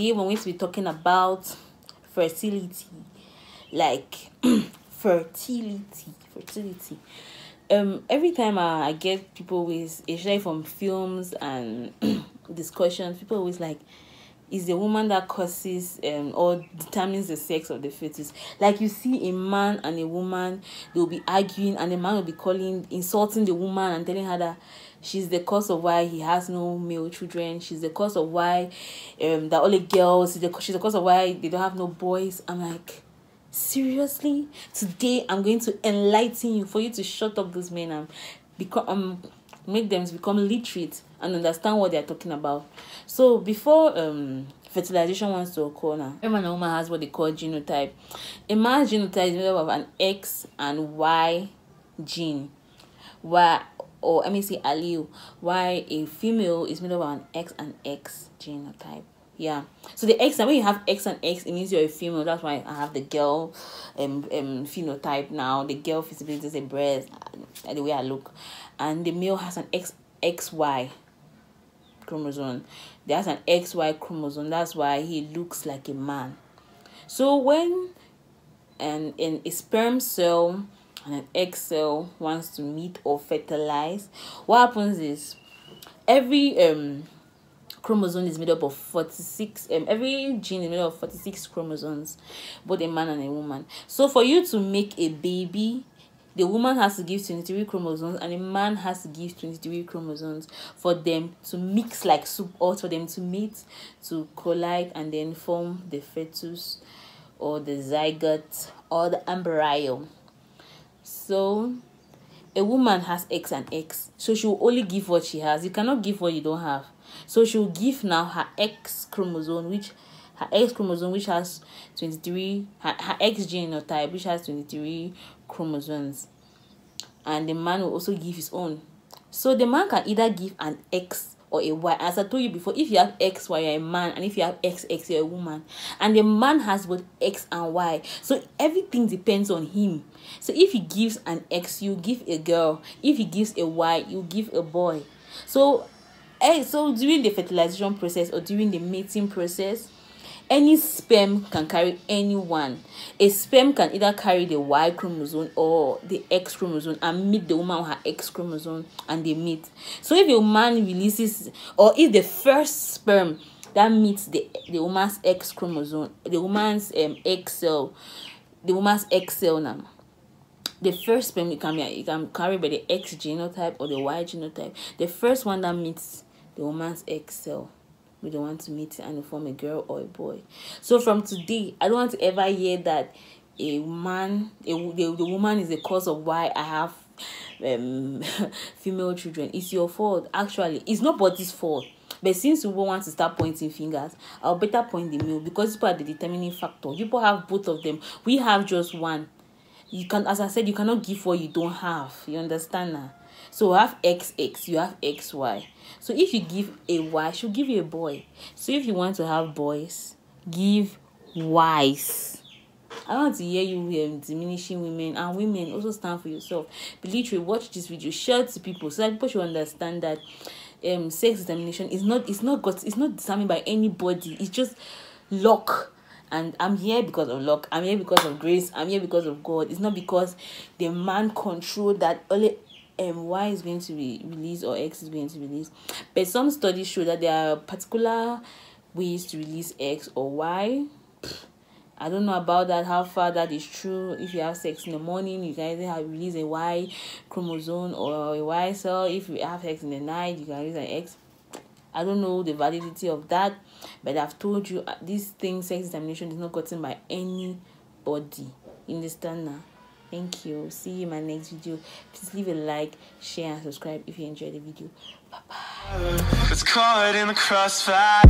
today we're going to be talking about fertility, like fertility. Every time I get people with, especially from films and discussions, people always like, is the woman that causes or determines the sex of the fetus. Like, you see a man and a woman, they'll be arguing, and the man will be insulting the woman and telling her that she's the cause of why he has no male children. She's the cause of why they're only girls. She's the cause of why they don't have no boys. I'm like, seriously? Today I'm going to enlighten you for you to shut up those men and make them become literate and understand what they're talking about. So before fertilization wants to occur now, every man and woman has what they call genotype. A man's genotype is made up of an X and Y gene, allele, while a female is made up of an X and X genotype. Yeah. So the X, and when you have X and X, it means you're a female. That's why I have the girl phenotype now. The girl visibility is a breast, the way I look. And the male has an XY chromosome. There has an XY chromosome. That's why he looks like a man. So when in a sperm cell and an egg cell wants to meet or fertilize, what happens is every chromosome is made up of 46. Every gene is made up of 46 chromosomes, both a man and a woman. So for you to make a baby, the woman has to give 23 chromosomes and the man has to give 23 chromosomes for them to mix like soup, or for them to meet, to collide, and then form the fetus or the zygote or the embryo. So a woman has X and X, so she will only give what she has. You cannot give what you don't have. So she will give now her X chromosome, which has 23, her X genotype, which has 23 chromosomes, and the man will also give his own. So the man can either give an X or a Y. As I told you before, if you have XY, you're a man, and if you have XX, you're a woman. And the man has both X and Y, so everything depends on him. So if he gives an X, you give a girl. If he gives a Y, you give a boy. So during the fertilization process or during the mating process, any sperm can carry anyone. A sperm can either carry the Y chromosome or the X chromosome and meet the woman with her X chromosome, and they meet. So if a man releases, or if the first sperm that meets the woman's X chromosome, the woman's X cell now, the first sperm it can carry by the X genotype or the Y genotype. The first one that meets the woman's X cell, we don't want to meet and form a girl or a boy. So from today, I don't want to ever hear that the woman is the cause of why I have female children. It's your fault. Actually, it's nobody's fault. But since we want to start pointing fingers, I'll better point the male, because people are the determining factor. People have both of them. We have just one. You can, as I said, you cannot give what you don't have. You understand now? So I have XX, you have XY. So if you give a Y, she'll give you a boy. So if you want to have boys, give Ys. I want to hear you diminishing women, and women also stand for yourself. Be literally, watch this video, share it to people, so that people should understand that sex determination is not determined by anybody. It's just luck. And I'm here because of luck. I'm here because of grace. I'm here because of God. It's not because the man controlled that only Y is going to be released or X is going to be released. But some studies show that there are particular ways to release X or Y. I don't know about that, how far that is true. If you have sex in the morning, you can either release a Y chromosome or a Y cell. If you have sex in the night, you can release an X. I don't know the validity of that, but I've told you this thing, sex determination, is not gotten by anybody. You understand now? Thank you. See you in my next video. Please leave a like, share, and subscribe if you enjoyed the video. Bye bye. It's caught in the crossfire.